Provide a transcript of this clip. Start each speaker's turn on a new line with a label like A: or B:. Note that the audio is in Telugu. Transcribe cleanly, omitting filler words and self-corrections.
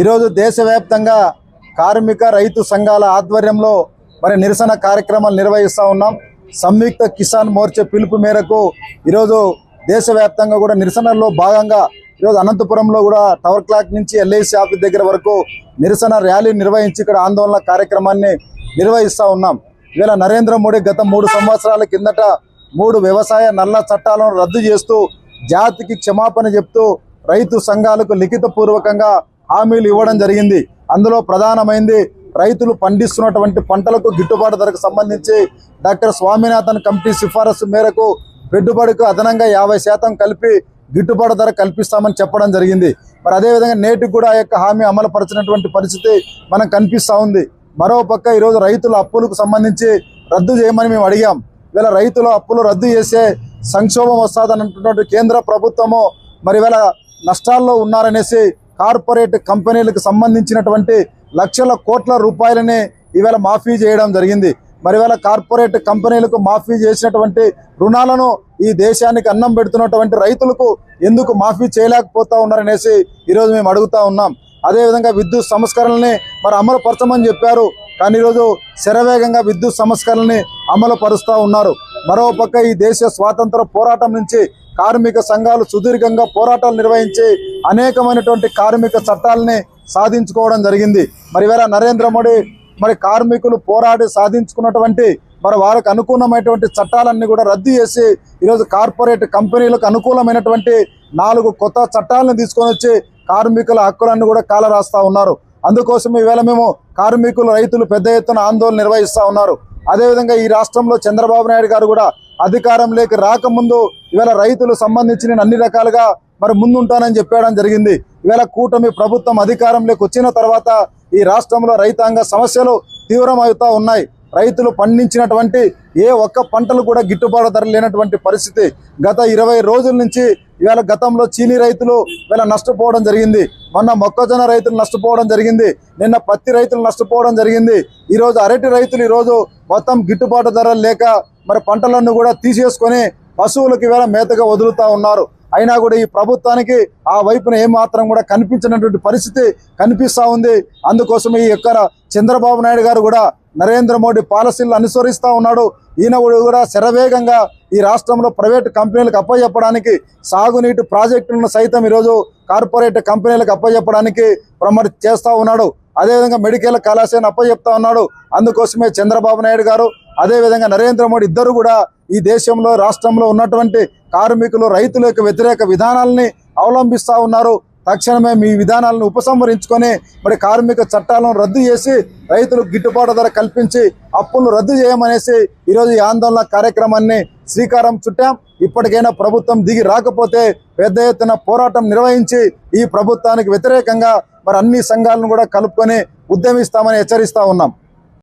A: ఈరోజు దేశవ్యాప్తంగా కార్మిక రైతు సంఘాల ఆధ్వర్యంలో మరి నిరసన కార్యక్రమాలు నిర్వహిస్తూ ఉన్నాం. సంయుక్త కిసాన్ మోర్చా పిలుపు మేరకు ఈరోజు దేశవ్యాప్తంగా కూడా నిరసనలో భాగంగా ఈరోజు అనంతపురంలో కూడా టవర్ క్లాక్ నుంచి ఎల్ఐసి ఆఫీస్ దగ్గర వరకు నిరసన ర్యాలీ నిర్వహించి ఇక్కడ ఆందోళన కార్యక్రమాన్ని నిర్వహిస్తూ ఉన్నాం. ఇవాళ నరేంద్ర మోడీ గత 3 సంవత్సరాల కిందట 3 వ్యవసాయ నల్ల చట్టాలను రద్దు చేస్తూ జాతికి క్షమాపణ చెప్తూ రైతు సంఘాలకు లిఖితపూర్వకంగా హామీలు ఇవ్వడం జరిగింది. అందులో ప్రధానమైంది రైతులు పండిస్తున్నటువంటి పంటలకు గిట్టుబాటు ధరకు సంబంధించి డాక్టర్ స్వామినాథన్ కమిటీ సిఫారసు మేరకు పెట్టుబడికి అదనంగా 50% కలిపి గిట్టుబాటు ధర కల్పిస్తామని చెప్పడం జరిగింది. మరి అదేవిధంగా నేటికి కూడా ఆ యొక్క హామీ అమలు పరిచినటువంటి పరిస్థితి మనకు కనిపిస్తూ ఉంది. మరోపక్క ఈరోజు రైతుల అప్పులకు సంబంధించి రద్దు చేయమని మేము అడిగాం. ఇవాళ రైతుల అప్పులు రద్దు చేసే సంక్షోభం వస్తుందన్నటువంటి కేంద్ర ప్రభుత్వము మరి ఇవాళ నష్టాల్లో ఉన్నారనేసి కార్పొరేట్ కంపెనీలకు సంబంధించినటువంటి లక్షల కోట్ల రూపాయలని ఇవాళ మాఫీ చేయడం జరిగింది. మరి ఇవాళ కార్పొరేట్ కంపెనీలకు మాఫీ చేసినటువంటి రుణాలను ఈ దేశానికి అన్నం పెడుతున్నటువంటి రైతులకు ఎందుకు మాఫీ చేయలేకపోతా ఉన్నారనేసి ఈరోజు మేము అడుగుతా ఉన్నాం. అదేవిధంగా విద్యుత్ సంస్కరణల్ని మరి అమలు పరచమని చెప్పారు, కానీ ఈరోజు శరవేగంగా విద్యుత్ సంస్కరణల్ని అమలు పరుస్తూ ఉన్నారు. మరోపక్క ఈ దేశ స్వాతంత్ర పోరాటం నుంచి కార్మిక సంఘాలు సుదీర్ఘంగా పోరాటాలు నిర్వహించి అనేకమైనటువంటి కార్మిక చట్టాలని సాధించుకోవడం జరిగింది. మరి ఇవాళ నరేంద్ర మోడీ మరి కార్మికులు పోరాడి సాధించుకున్నటువంటి మరి వారికి అనుకూలమైనటువంటి చట్టాలన్నీ కూడా రద్దు చేసి ఈరోజు కార్పొరేట్ కంపెనీలకు అనుకూలమైనటువంటి 4 కొత్త చట్టాలను తీసుకొని వచ్చి కార్మికుల హక్కులన్నీ కూడా కాలరాస్తా ఉన్నారు. అందుకోసం ఈవేళ మేము కార్మికులు రైతులు పెద్ద ఎత్తున ఆందోళన నిర్వహిస్తూ ఉన్నారు. అదేవిధంగా ఈ రాష్ట్రంలో చంద్రబాబు నాయుడు గారు కూడా అధికారంలోకి రాకముందు ఇవాళ రైతులు సంబంధించిన అన్ని రకాలుగా మరి ముందుంటానని చెప్పడం జరిగింది. ఇవాళ కూటమి ప్రభుత్వం అధికారంలోకి వచ్చిన తర్వాత ఈ రాష్ట్రంలో రైతాంగ సమస్యలు తీవ్రమవుతూ ఉన్నాయి. రైతులు పండించినటువంటి ఏ ఒక్క పంటలు కూడా గిట్టుబాటు ధర లేనటువంటి పరిస్థితి. గత 20 రోజుల నుంచి ఇవాళ గతంలో చీనీ రైతులు ఇవాళ నష్టపోవడం జరిగింది, మొన్న మొక్కజొన్న రైతులు నష్టపోవడం జరిగింది, నిన్న పత్తి రైతులు నష్టపోవడం జరిగింది. ఈరోజు అరటి రైతులు ఈరోజు మొత్తం గిట్టుబాటు ధరలు లేక మరి పంటలను కూడా తీసేసుకొని పశువులకు ఇవాళ మేతగా వదులుతూ ఉన్నారు. అయినా కూడా ఈ ప్రభుత్వానికి ఆ వైపున ఏమాత్రం కూడా కనిపించినటువంటి పరిస్థితి కనిపిస్తూ ఉంది. అందుకోసం ఈ యొక్క చంద్రబాబు నాయుడు గారు కూడా నరేంద్ర మోడీ పాలసీలను అనుసరిస్తూ ఉన్నాడు. ఈయన కూడా శరవేగంగా ఈ రాష్ట్రంలో ప్రైవేటు కంపెనీలకు అప్పచెప్పడానికి, సాగునీటి ప్రాజెక్టులను సైతం ఈరోజు కార్పొరేట్ కంపెనీలకు అప్పచెప్పడానికి మరి చేస్తూ ఉన్నాడు. అదేవిధంగా మెడికల్ కళాశాలను అప్పచెప్తా ఉన్నాడు. అందుకోసమే చంద్రబాబు నాయుడు గారు అదేవిధంగా నరేంద్ర మోడీ ఇద్దరు కూడా ఈ దేశంలో రాష్ట్రంలో ఉన్నటువంటి కార్మికులు రైతుల యొక్క వ్యతిరేక విధానాలని అవలంబిస్తూ ఉన్నారు. తక్షణమే మీ విధానాలను ఉపసంహరించుకొని మరి కార్మిక చట్టాలను రద్దు చేసి రైతులకు గిట్టుబాటు ధర కల్పించి అప్పులను రద్దు చేయమనేసి ఈరోజు ఈ ఆందోళన కార్యక్రమాన్ని శ్రీకారం చుట్టాం. ఇప్పటికైనా ప్రభుత్వం దిగి రాకపోతే పెద్ద ఎత్తున పోరాటం నిర్వహించి ఈ ప్రభుత్వానికి వ్యతిరేకంగా మరి అన్ని సంఘాలను కూడా కలుపుకొని ఉద్యమిస్తామని హెచ్చరిస్తూ ఉన్నాం.